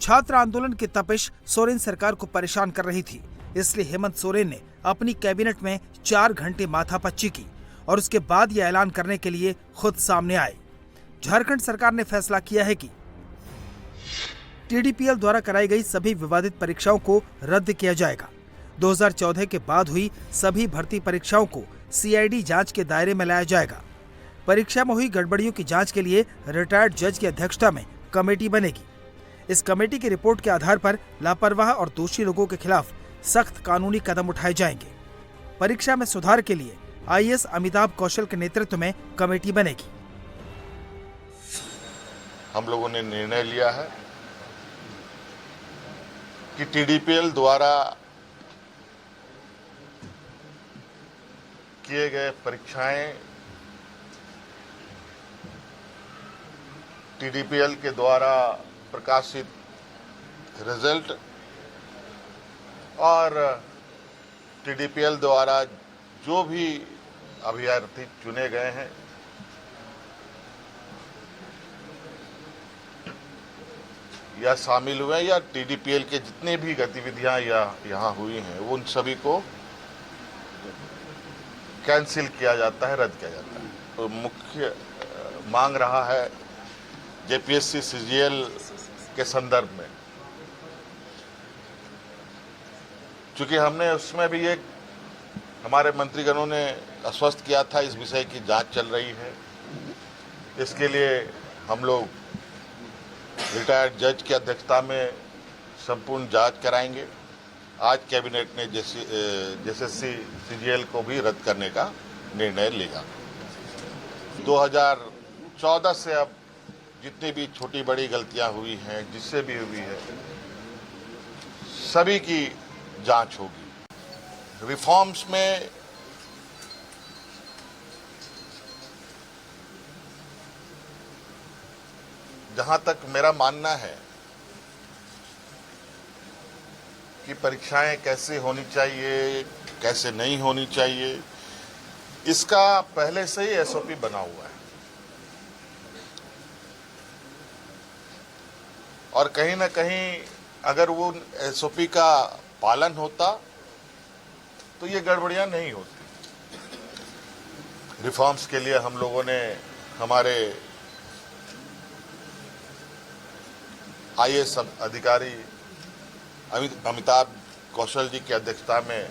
छात्र आंदोलन की तपिश सोरेन सरकार को परेशान कर रही थी, इसलिए हेमंत सोरेन ने अपनी कैबिनेट में 4 घंटे माथापच्ची की और उसके बाद ये ऐलान करने के लिए खुद सामने आए। झारखंड सरकार ने फैसला किया है कि TDPL द्वारा कराई गई सभी विवादित परीक्षाओं को रद्द किया जाएगा। 2014 के बाद हुई सभी भर्ती परीक्षाओं को CID जांच के दायरे में लाया जाएगा। परीक्षा में हुई गड़बड़ियों की जांच के लिए रिटायर्ड जज की अध्यक्षता में कमेटी बनेगी। इस कमेटी की रिपोर्ट के आधार पर लापरवाह और दोषी लोगों के खिलाफ सख्त कानूनी कदम उठाए जाएंगे। परीक्षा में सुधार के लिए IAS अमिताभ कौशल के नेतृत्व में कमेटी बनेगी। हम लोगों ने निर्णय लिया है कि TDPL द्वारा किए गए परीक्षाएं TDPL के द्वारा प्रकाशित रिजल्ट और TDPL द्वारा जो भी अभ्यर्थी चुने गए हैं या शामिल हुए या TDPL के जितने भी गतिविधियां यहाँ हुई हैं वो उन सभी को कैंसिल किया जाता है, रद्द किया जाता है। तो मुख्य मांग रहा है JPSC CGL के संदर्भ में, चूंकि हमने उसमें भी एक हमारे मंत्रीगणों ने आश्वस्त किया था इस विषय की जांच चल रही है। इसके लिए हम लोग रिटायर्ड जज की अध्यक्षता में संपूर्ण जांच कराएंगे। आज कैबिनेट ने JPSC CGL को भी रद्द करने का निर्णय लेगा। 2014 से अब जितनी भी छोटी बड़ी गलतियां हुई हैं, जिससे भी हुई है, सभी की जांच होगी। रिफॉर्म्स में जहां तक मेरा मानना है कि परीक्षाएं कैसे होनी चाहिए, कैसे नहीं होनी चाहिए, इसका पहले से ही SOP बना हुआ है और कहीं ना कहीं अगर वो SOP का पालन होता तो ये गड़बड़ियां नहीं होती। रिफॉर्म्स के लिए हम लोगों ने हमारे IAS अधिकारी अमिताभ कौशल जी की अध्यक्षता में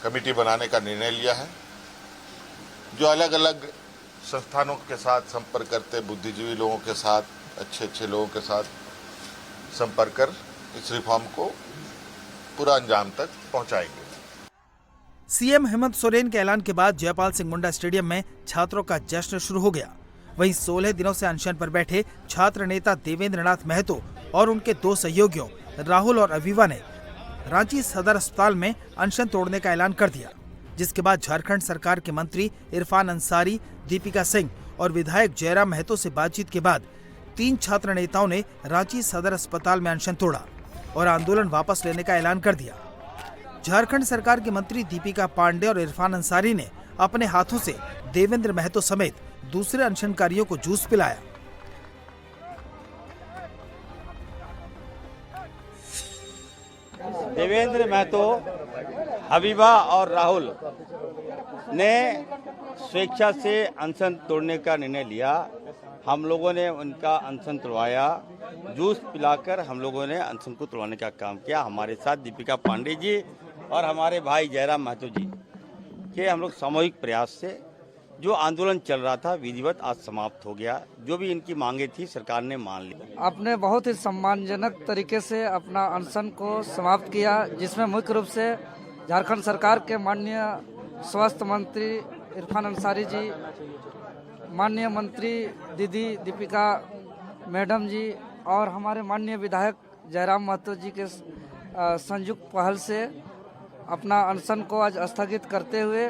कमेटी बनाने का निर्णय लिया है, जो अलग अलग संस्थानों के साथ संपर्क करते, बुद्धिजीवी लोगों के साथ, अच्छे लोगों के साथ संपर्क कर इस रिफॉर्म को पूरा अंजाम तक पहुंचाएंगे। CM हेमंत सोरेन के ऐलान के बाद जयपाल सिंह मुंडा स्टेडियम में छात्रों का जश्न शुरू हो गया। वहीं 16 दिनों से अनशन पर बैठे छात्र नेता देवेंद्र नाथ महतो और उनके 2 सहयोगियों राहुल और अवीवा ने रांची सदर अस्पताल में अनशन तोड़ने का ऐलान कर दिया, जिसके बाद झारखंड सरकार के मंत्री इरफान अंसारी, दीपिका सिंह और विधायक जयराम महतो से बातचीत के बाद 3 छात्र नेताओं ने रांची सदर अस्पताल में अनशन तोड़ा और आंदोलन वापस लेने का ऐलान कर दिया। झारखंड सरकार के मंत्री दीपिका पांडे और इरफान अंसारी ने अपने हाथों से देवेंद्र महतो समेत दूसरे अनशनकारियों को जूस पिलाया। देवेंद्र महतो, हबीबा और राहुल ने स्वेच्छा से अनशन तोड़ने का निर्णय लिया। हम लोगों ने उनका अनशन तोड़वाया, जूस पिलाकर हम लोगों ने अनशन को तोड़वाने का काम किया। हमारे साथ दीपिका पांडे जी और हमारे भाई जयराम महतो जी के हम लोग सामूहिक प्रयास से जो आंदोलन चल रहा था विधिवत आज समाप्त हो गया। जो भी इनकी मांगे थी सरकार ने मान ली। आपने बहुत ही सम्मानजनक तरीके से अपना अनशन को समाप्त किया, जिसमें मुख्य रूप से झारखंड सरकार के माननीय स्वास्थ्य मंत्री इरफान अंसारी जी, माननीय मंत्री दीदी दीपिका मैडम जी और हमारे माननीय विधायक जयराम महतो जी के संयुक्त पहल से अपना अनशन को आज स्थगित करते हुए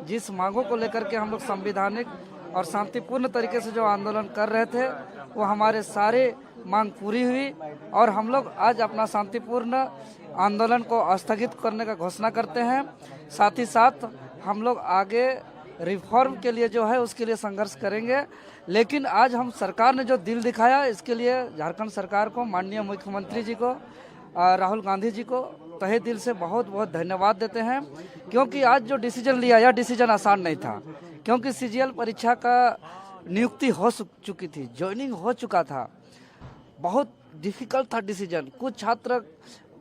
जिस मांगों को लेकर के हम लोग संवैधानिक और शांतिपूर्ण तरीके से जो आंदोलन कर रहे थे, वो हमारे सारे मांग पूरी हुई और हम लोग आज अपना शांतिपूर्ण आंदोलन को स्थगित करने का घोषणा करते हैं। साथ ही साथ हम लोग आगे रिफॉर्म के लिए जो है उसके लिए संघर्ष करेंगे। लेकिन आज हम सरकार ने जो दिल दिखाया, इसके लिए झारखंड सरकार को, माननीय मुख्यमंत्री जी को, राहुल गांधी जी को तहे दिल से बहुत बहुत धन्यवाद देते हैं। क्योंकि आज जो डिसीजन लिया, यह डिसीजन आसान नहीं था, क्योंकि सीजीएल परीक्षा का नियुक्ति हो चुकी थी, ज्वाइनिंग हो चुका था, बहुत डिफिकल्ट था डिसीजन। कुछ छात्र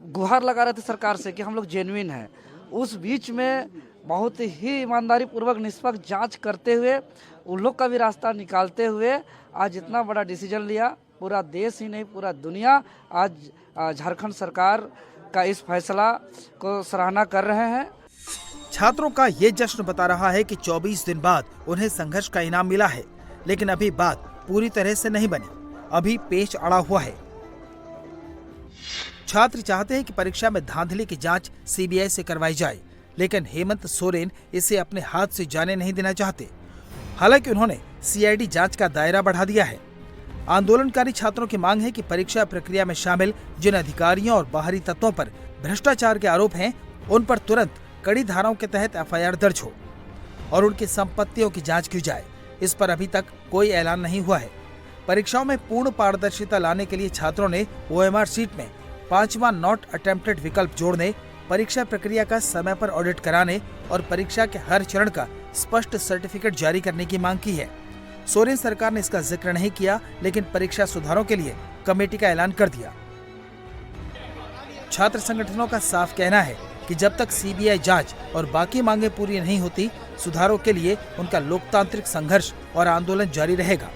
गुहार लगा रहे थे सरकार से कि हम लोग जेन्युइन हैं। उस बीच में बहुत ही ईमानदारी पूर्वक निष्पक्ष जांच करते हुए, उन लोग का भी रास्ता निकालते हुए आज इतना बड़ा डिसीजन लिया। पूरा देश ही नहीं, पूरा दुनिया आज झारखंड सरकार का इस फैसला को सराहना कर रहे हैं। छात्रों का ये जश्न बता रहा है कि 24 दिन बाद उन्हें संघर्ष का इनाम मिला है, लेकिन अभी बात पूरी तरह से नहीं बनी, अभी पेच अड़ा हुआ है। छात्र चाहते हैं कि परीक्षा में धांधली की जांच सीबीआई से करवाई जाए, लेकिन हेमंत सोरेन इसे अपने हाथ से जाने नहीं देना चाहते। हालांकि उन्होंने सीआईडी जांच का दायरा बढ़ा दिया है। आंदोलनकारी छात्रों की मांग है कि परीक्षा प्रक्रिया में शामिल जिन अधिकारियों और बाहरी तत्वों पर भ्रष्टाचार के आरोप हैं, उन पर तुरंत कड़ी धाराओं के तहत एफआईआर दर्ज हो और उनकी संपत्तियों की जांच की जाए। इस पर अभी तक कोई ऐलान नहीं हुआ है। परीक्षाओं में पूर्ण पारदर्शिता लाने के लिए छात्रों ने ओएमआर शीट में 5वां नॉट अटेम्प्टेड विकल्प जोड़ने, परीक्षा प्रक्रिया का समय पर ऑडिट कराने और परीक्षा के हर चरण का स्पष्ट सर्टिफिकेट जारी करने की मांग की है। सोरेन सरकार ने इसका जिक्र नहीं किया, लेकिन परीक्षा सुधारों के लिए कमेटी का ऐलान कर दिया। छात्र संगठनों का साफ कहना है कि जब तक सीबीआई जांच और बाकी मांगे पूरी नहीं होती, सुधारों के लिए उनका लोकतांत्रिक संघर्ष और आंदोलन जारी रहेगा।